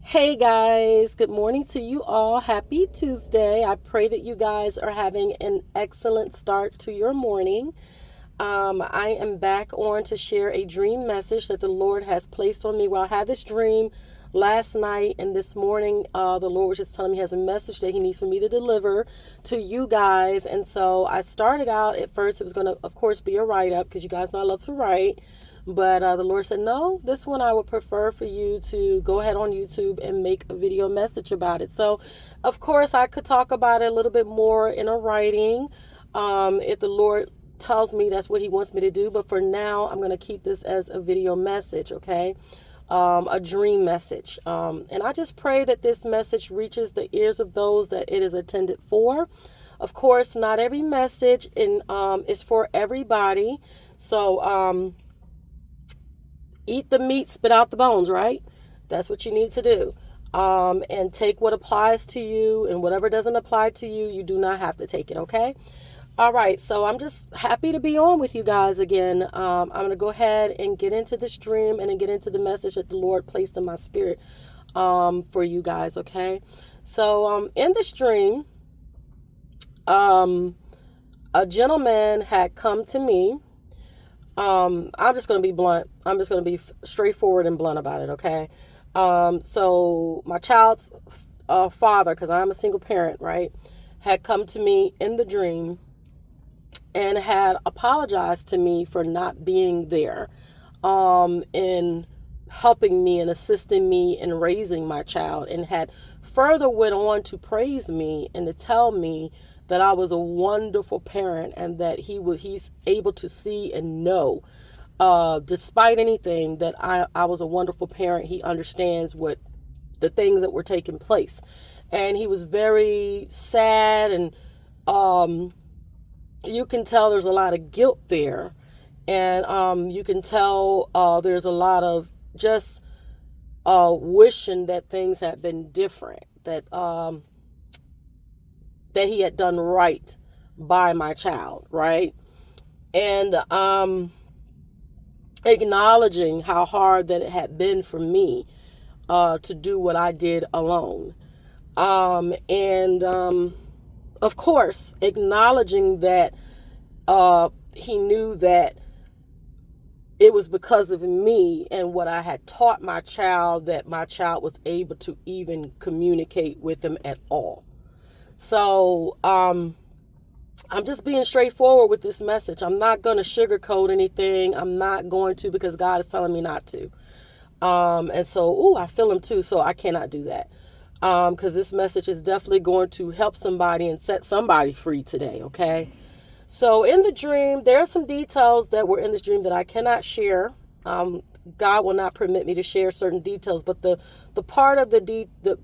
Hey guys, good morning to you all. Happy Tuesday. I pray that you guys are having an excellent start to your morning. I am back on to share a dream message that the Lord has placed on me. Well, I had this dream last night and this morning. The Lord was just telling me He has a message that He needs for me to deliver to you guys. And so I started out at first, it was going to, of course, be a write up because you guys know I love to write. But the Lord said, no, this one I would prefer for you to go ahead on YouTube and make a video message about it. So, of course, I could talk about it a little bit more in a writing if the Lord tells me that's what He wants me to do. But for now, I'm going to keep this as a video message, okay? A dream message. And I just pray that this message reaches the ears of those that it is intended for. Of course, not every message is for everybody. So, eat the meat, spit out the bones, right? That's what you need to do. And take what applies to you, and whatever doesn't apply to you, you do not have to take it, okay? All right, so I'm just happy to be on with you guys again. I'm going to go ahead and get into this dream and then get into the message that the Lord placed in my spirit for you guys, okay? So in this dream, a gentleman had come to me. I'm just going to be blunt. I'm just going to be straightforward and blunt about it, okay? So my child's father, because I'm a single parent, right, had come to me in the dream and had apologized to me for not being there in helping me and assisting me in raising my child, and had further went on to praise me and to tell me that I was a wonderful parent and that he's able to see and know, despite anything, that I was a wonderful parent. He understands what the things that were taking place. And he was very sad, and you can tell there's a lot of guilt there. And you can tell there's a lot of just wishing that things had been different, that he had done right by my child, right? And acknowledging how hard that it had been for me to do what I did alone. And of course, acknowledging that he knew that it was because of me and what I had taught my child that my child was able to even communicate with him at all. So I'm just being straightforward with this message. I'm not going to sugarcoat anything. I'm not going to, because God is telling me not to. And so, I feel him too, so I cannot do that. Because this message is definitely going to help somebody and set somebody free today, okay? So in the dream, there are some details that were in this dream that I cannot share. God will not permit me to share certain details, but the part of the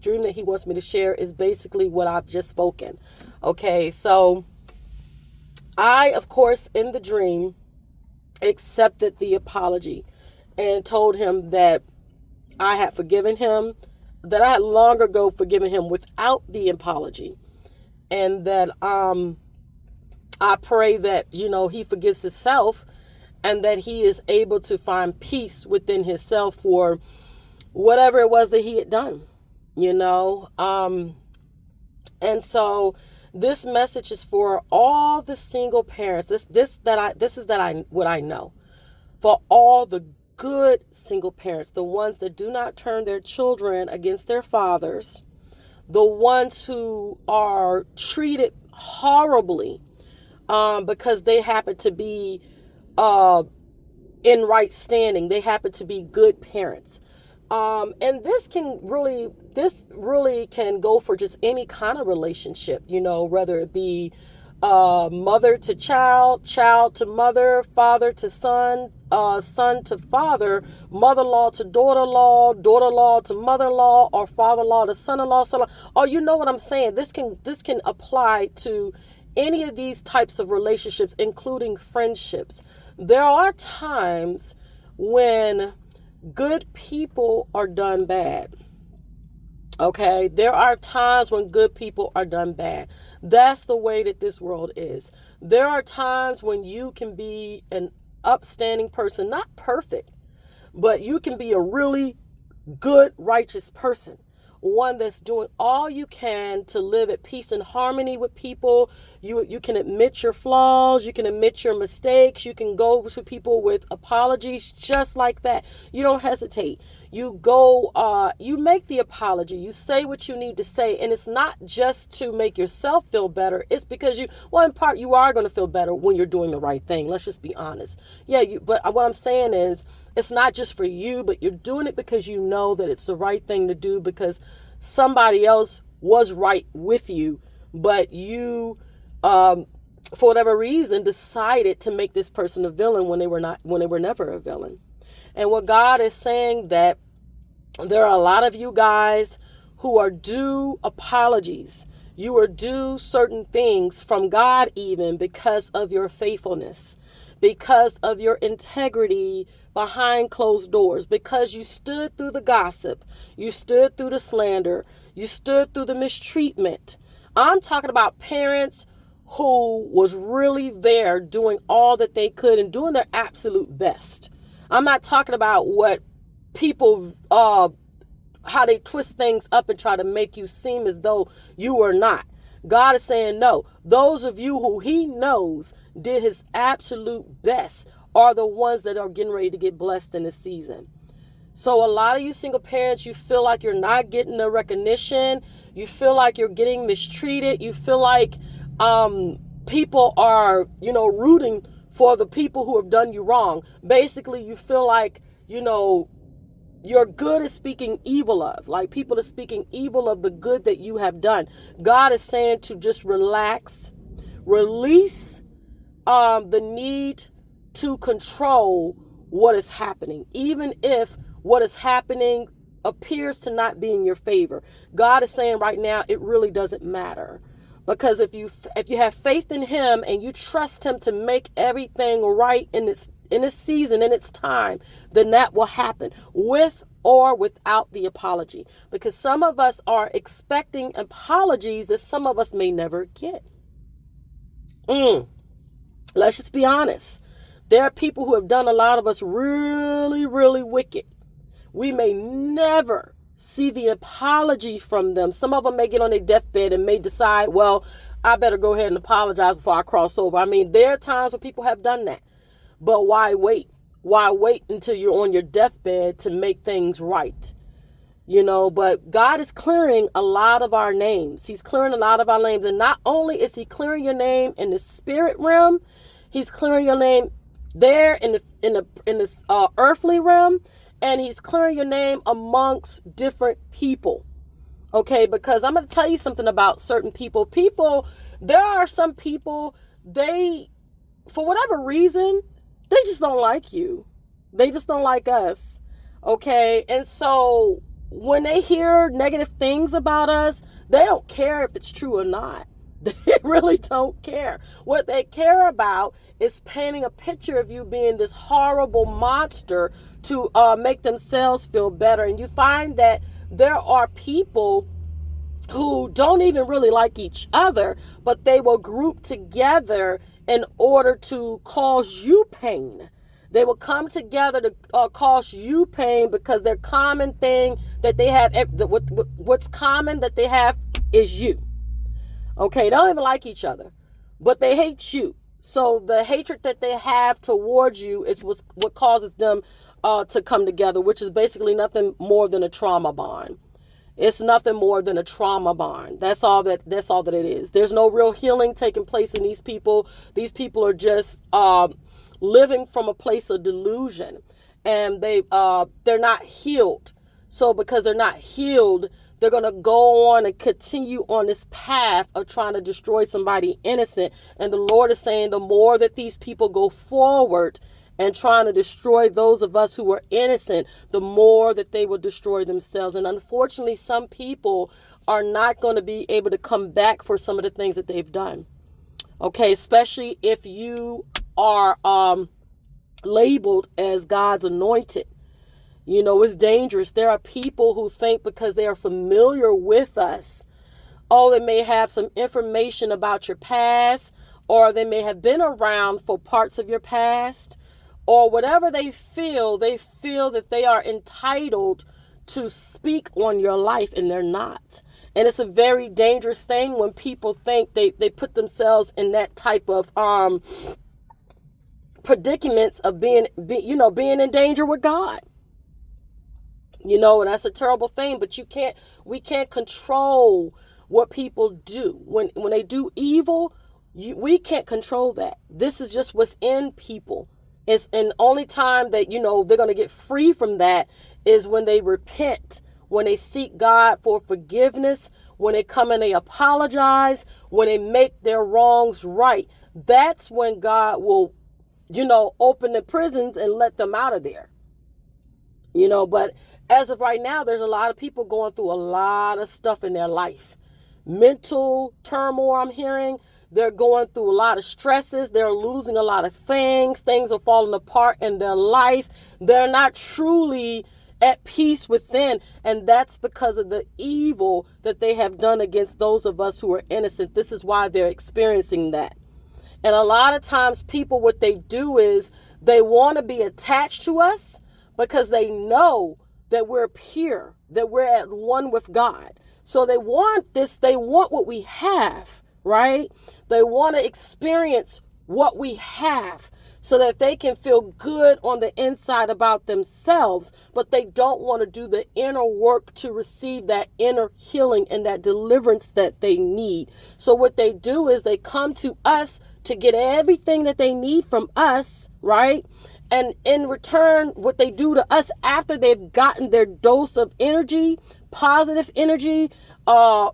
dream that He wants me to share is basically what I've just spoken. Okay, so I, of course, in the dream, accepted the apology and told him that I had forgiven him, that I had long ago forgiven him without the apology, and that I pray that, he forgives himself, and that he is able to find peace within himself for whatever it was that he had done, And so this message is for all the single parents. What I know. For all the good single parents, the ones that do not turn their children against their fathers, the ones who are treated horribly because they happen to be in right standing. They happen to be good parents. And this really can go for just any kind of relationship, whether it be mother to child, child to mother, father to son, son to father, mother-in-law to daughter-in-law, daughter-in-law to mother-in-law, or father-in-law to son-in-law, son-in-law. Oh, you know what I'm saying? This can apply to any of these types of relationships, including friendships. There are times when good people are done bad. Okay, there are times when good people are done bad. That's the way that this world is. There are times when you can be an upstanding person, not perfect, but you can be a really good, righteous person. one that's doing all you can to live at peace and harmony with people. You can admit your flaws, you can admit your mistakes, you can go to people with apologies just like that. You don't hesitate. You go, you make the apology, you say what you need to say, and it's not just to make yourself feel better. It's because well, in part, you are going to feel better when you're doing the right thing. Let's just be honest. Yeah, but what I'm saying is, it's not just for you, but you're doing it because you know that it's the right thing to do, because somebody else was right with you, but you, for whatever reason, decided to make this person a villain when they were never a villain. And what God is saying, that there are a lot of you guys who are due apologies. You are due certain things from God, even because of your faithfulness, because of your integrity behind closed doors, because you stood through the gossip, you stood through the slander, you stood through the mistreatment. I'm talking about parents who was really there doing all that they could and doing their absolute best. I'm not talking about what people, how they twist things up and try to make you seem as though you are not. God is saying, no, those of you who he knows did his absolute best are the ones that are getting ready to get blessed in this season. So a lot of you single parents, you feel like you're not getting the recognition. You feel like you're getting mistreated. You feel like people are, rooting for the people who have done you wrong. Basically, you feel like, you're good at speaking evil of, like people are speaking evil of the good that you have done. God is saying to just relax, release the need to control what is happening, even if what is happening appears to not be in your favor. God is saying right now, it really doesn't matter. Because if you have faith in him and you trust him to make everything right in its season, in its time, then that will happen with or without the apology. Because some of us are expecting apologies that some of us may never get. Let's just be honest. There are people who have done a lot of us really, really wicked. We may never see the apology from them. Some of them may get on their deathbed and may decide, well, I better go ahead and apologize before I cross over. I mean, there are times when people have done that. But why wait? Why wait until you're on your deathbed to make things right? But God is clearing a lot of our names. He's clearing a lot of our names. And not only is he clearing your name in the spirit realm, he's clearing your name there in the earthly realm, and he's clearing your name amongst different people. Okay, because I'm going to tell you something about certain people. There are some people, they, for whatever reason, they just don't like you. They just don't like us. Okay, and so when they hear negative things about us, they don't care if it's true or not. They really don't care. What they care about is painting a picture of you being this horrible monster to make themselves feel better. And you find that there are people who don't even really like each other, but they will group together in order to cause you pain. They will come together to cause you pain because their common thing that they have, what's common that they have is you. Okay, they don't even like each other, but they hate you. So the hatred that they have towards you is what causes them to come together, which is basically nothing more than a trauma bond. It's nothing more than a trauma bond. That's all that it is. There's no real healing taking place in these people. These people are just living from a place of delusion, and they're not healed. So because they're not healed, they're going to go on and continue on this path of trying to destroy somebody innocent. And the Lord is saying the more that these people go forward and trying to destroy those of us who are innocent, the more that they will destroy themselves. And unfortunately, some people are not going to be able to come back for some of the things that they've done. Okay, especially if you are labeled as God's anointed. It's dangerous. There are people who think because they are familiar with us, they may have some information about your past, or they may have been around for parts of your past, or whatever they feel that they are entitled to speak on your life, and they're not. And it's a very dangerous thing when people think they put themselves in that type of predicaments of being in danger with God. And that's a terrible thing, but we can't control what people do. When they do evil, we can't control that. This is just what's in people. And the only time that, they're going to get free from that is when they repent, when they seek God for forgiveness, when they come and they apologize, when they make their wrongs right. That's when God will, open the prisons and let them out of there. But as of right now, there's a lot of people going through a lot of stuff in their life. Mental turmoil, I'm hearing. They're going through a lot of stresses. They're losing a lot of things. Things are falling apart in their life. They're not truly at peace within. And that's because of the evil that they have done against those of us who are innocent. This is why they're experiencing that. And a lot of times people, what they do is they want to be attached to us because they know that we're pure, that we're at one with God. So they want what we have, right? They want to experience what we have so that they can feel good on the inside about themselves, but they don't want to do the inner work to receive that inner healing and that deliverance that they need. So what they do is they come to us to get everything that they need from us, right? And in return, what they do to us after they've gotten their dose of energy, positive energy, a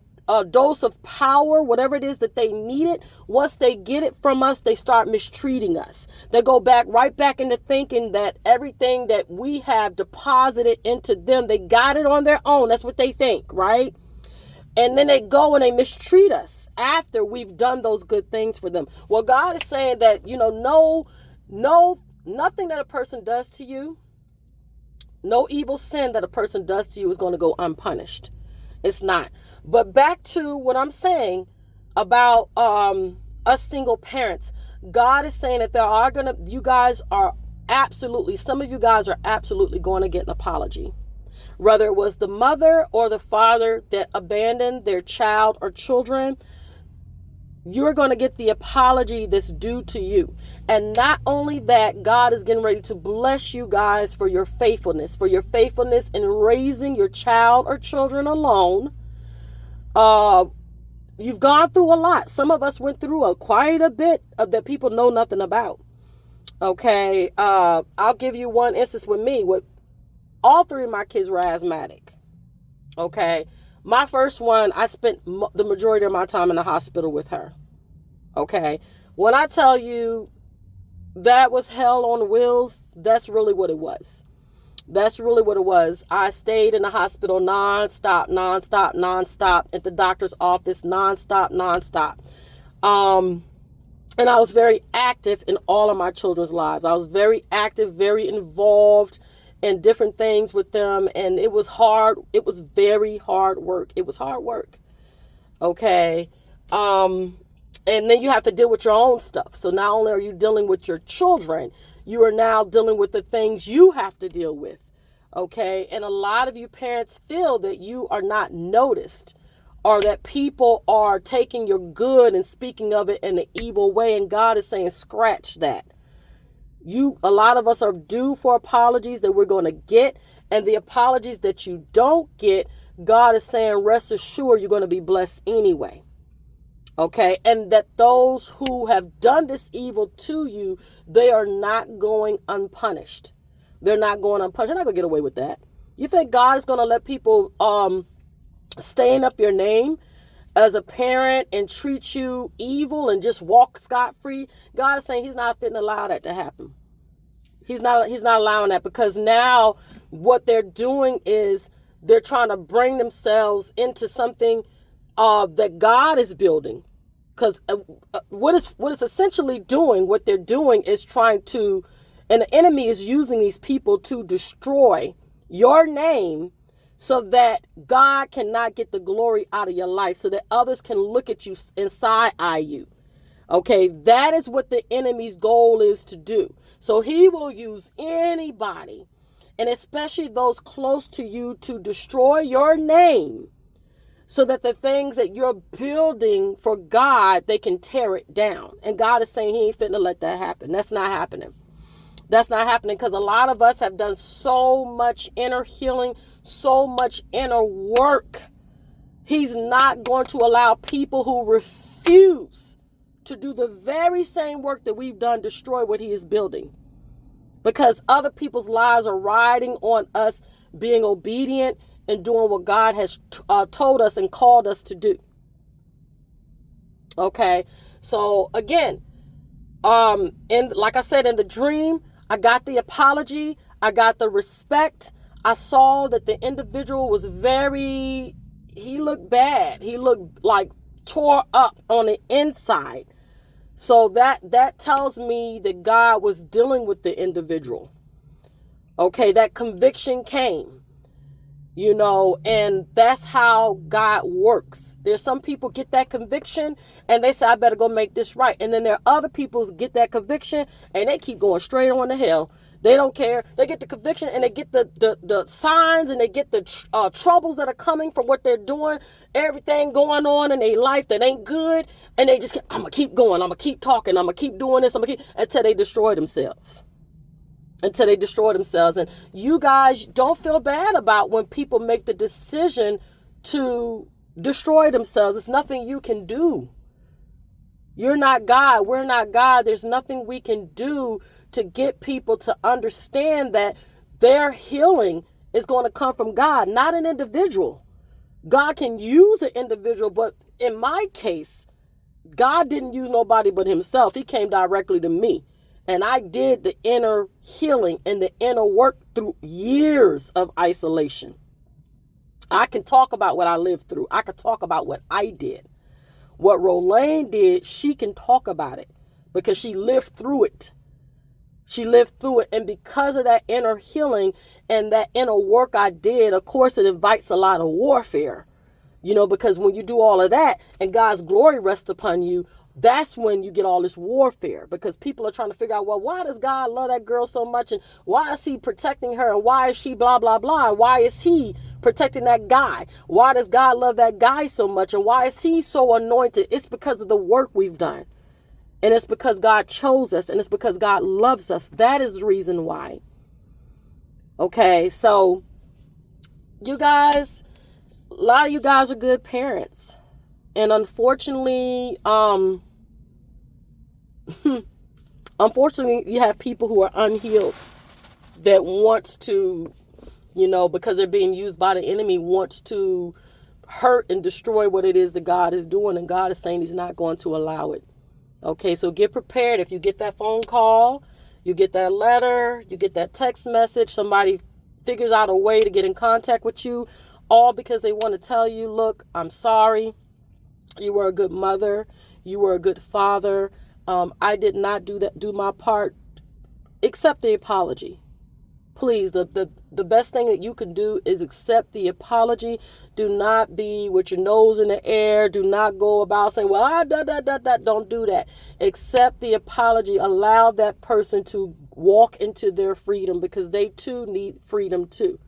dose of power, whatever it is that they needed, once they get it from us, they start mistreating us. They go right back into thinking that everything that we have deposited into them, they got it on their own. That's what they think, right? And then they go and they mistreat us after we've done those good things for them. Well, God is saying that, nothing that a person does to you, no evil sin that a person does to you is going to go unpunished. It's not. But back to what I'm saying about us single parents. God is saying that some of you guys are absolutely going to get an apology. Whether it was the mother or the father that abandoned their child or children, you're going to get the apology that's due to you. And not only that, God is getting ready to bless you guys for your faithfulness in raising your child or children alone. You've gone through a lot. Some of us went through quite a bit of that people know nothing about. Okay. I'll give you one instance with me. All three of my kids were asthmatic. Okay. My first one, I spent the majority of my time in the hospital with her. Okay. When I tell you that was hell on wheels, that's really what it was. I stayed in the hospital nonstop, at the doctor's office, nonstop. And I was very active in all of my children's lives. I was very active, very involved in different things with them. And it was hard. It was very hard work. Okay. And then you have to deal with your own stuff. So not only are you dealing with your children, you are now dealing with the things you have to deal with. Okay. And a lot of you parents feel that you are not noticed, or that people are taking your good and speaking of it in an evil way. And God is saying, scratch that. A lot of us are due for apologies that we're going to get. And the apologies that you don't get, God is saying, rest assured, you're going to be blessed anyway. Okay. And that those who have done this evil to you, they are not going unpunished. They're not going unpunished. They're not going to get away with that. You think God is going to let people stain up your name as a parent and treat you evil and just walk scot-free? God is saying he's not fitting to allow that to happen. He's not allowing that, because now what they're doing is they're trying to bring themselves into something that God is building. Because what it's essentially doing, what they're doing is trying to, and the enemy is using these people to destroy your name so that God cannot get the glory out of your life, so that others can look at you and side-eye you. Okay, that is what the enemy's goal is to do. So he will use anybody and especially those close to you, to destroy your name so that the things that you're building for God, they can tear it down. And God is saying he ain't finna let that happen. That's not happening. That's not happening, because a lot of us have done so much inner healing, so much inner work. He's not going to allow people who refuse to do the very same work that we've done destroy what he is building. Because other people's lives are riding on us being obedient and doing what God has told us and called us to do. Okay, so again, and like I said, in the dream, I got the apology, I got the respect. I saw that the individual was he looked bad. He looked like tore up on the inside. So that tells me that God was dealing with the individual. Okay, that conviction came. And that's how God works. There's some people get that conviction and they say, I better go make this right. And then there are other people who get that conviction and they keep going straight on to hell. They don't care. They get the conviction and they get the signs and they get the troubles that are coming from what they're doing, everything going on in their life that ain't good. And they just, I'm going to keep going. I'm going to keep talking. I'm going to keep doing this. Until they destroy themselves. And you guys don't feel bad about when people make the decision to destroy themselves. It's nothing you can do. You're not God. We're not God. There's nothing we can do to get people to understand that their healing is going to come from God, not an individual. God can use an individual, but in my case, God didn't use nobody but himself. He came directly to me. And I did the inner healing and the inner work through years of isolation. I can talk about what I lived through. I can talk about what I did. What Rolane did, she can talk about it because she lived through it. She lived through it. And because of that inner healing and that inner work I did, of course, it invites a lot of warfare. Because when you do all of that and God's glory rests upon you, that's when you get all this warfare, because people are trying to figure out, well, why does God love that girl so much? And why is he protecting her? And why is she blah, blah, blah? And why is he protecting that guy? Why does God love that guy so much? And why is he so anointed? It's because of the work we've done. And it's because God chose us. And it's because God loves us. That is the reason why. Okay, so you guys, a lot of you guys are good parents. And unfortunately, you have people who are unhealed that wants to, because they're being used by the enemy, wants to hurt and destroy what it is that God is doing. And God is saying he's not going to allow it. Okay, so get prepared. If you get that phone call, you get that letter, you get that text message, somebody figures out a way to get in contact with you, all because they want to tell you, look, I'm sorry. You were a good mother. You were a good father. I did not do my part. Accept the apology. Please, the best thing that you can do is accept the apology. Do not be with your nose in the air. Do not go about saying, well, don't do that. Accept the apology. Allow that person to walk into their freedom, because they too need freedom too.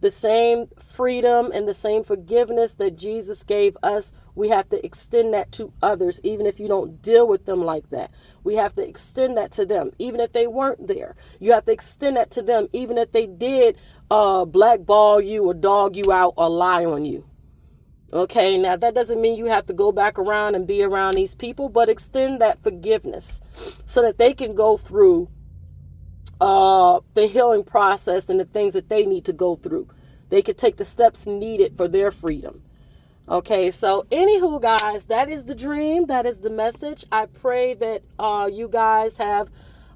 The same freedom and the same forgiveness that Jesus gave us, we have to extend that to others, even if you don't deal with them like that. We have to extend that to them, even if they weren't there. You have to extend that to them, even if they did blackball you or dog you out or lie on you. Okay, now that doesn't mean you have to go back around and be around these people, but extend that forgiveness so that they can go through the healing process and the things that they need to go through. They could take the steps needed for their freedom. Okay, so anywho, guys, that is the dream. That is the message. I pray that you guys have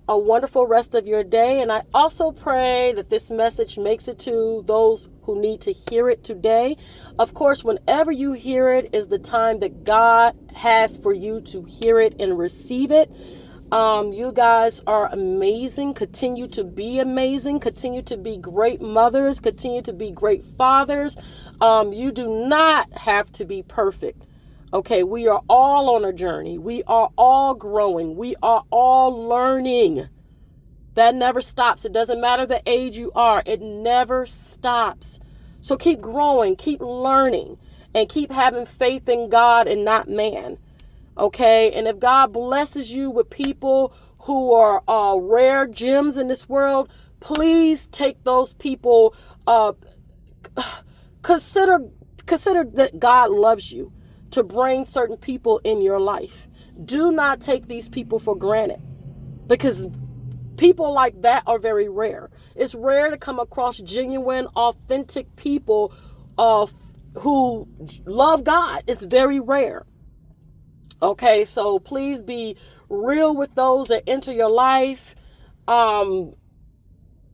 a wonderful rest of your day. And I also pray that this message makes it to those who need to hear it today. Of course, whenever you hear it is the time that God has for you to hear it and receive it. You guys are amazing. Continue to be amazing. Continue to be great mothers. Continue to be great fathers. You do not have to be perfect. Okay, we are all on a journey. We are all growing. We are all learning. That never stops. It doesn't matter the age you are. It never stops. So keep growing, keep learning, and keep having faith in God and not man. Okay? And if God blesses you with people who are rare gems in this world, please take those people. Consider that God loves you to bring certain people in your life. Do not take these people for granted, because people like that are very rare. It's rare to come across genuine, authentic people who love God. It's very rare. Okay, so please be real with those that enter your life.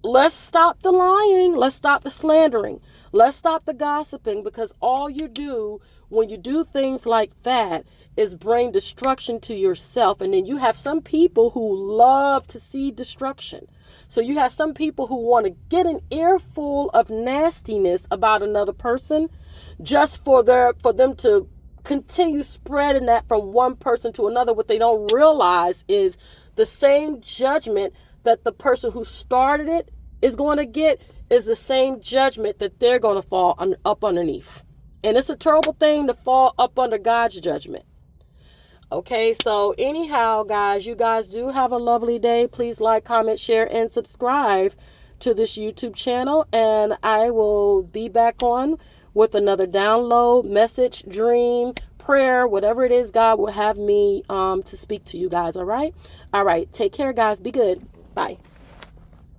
Let's stop the lying. Let's stop the slandering. Let's stop the gossiping, because all you do when you do things like that is bring destruction to yourself. And then you have some people who love to see destruction. So you have some people who want to get an earful of nastiness about another person just for them to continue spreading that from one person to another. What they don't realize is the same judgment that the person who started it is going to get is the same judgment that they're going to fall up underneath. And it's a terrible thing to fall up under God's judgment. Okay, so anyhow, guys, you guys do have a lovely day. Please like, comment, share, and subscribe to this YouTube channel. And I will be back on with another download, message, dream, prayer, whatever it is God will have me to speak to you guys. All right. Take care, guys. Be good. Bye.